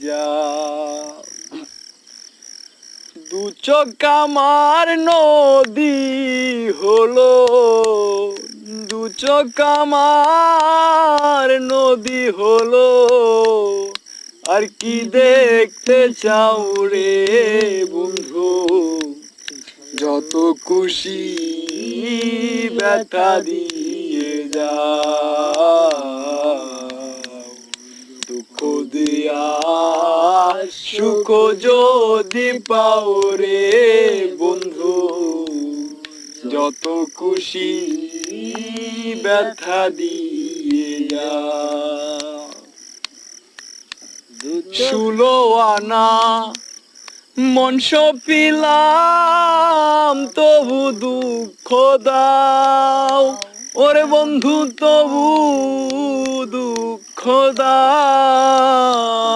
যা দু চোখ আমার নদী হলো, দু চোখ আমার নদী হলো, আর কি দেখতে চাও রে বন্ধু? যত খুশি ব্যথা দিয়ে যাও, দুঃখ দিয়া সুখ যদি পাও রে বন্ধু, যত খুশি ব্যথা দিয়ে যাও। 16 আনা মন সপিলাম তবু দুঃখ দাও, ওরে বন্ধু তবু দুঃখ দাও।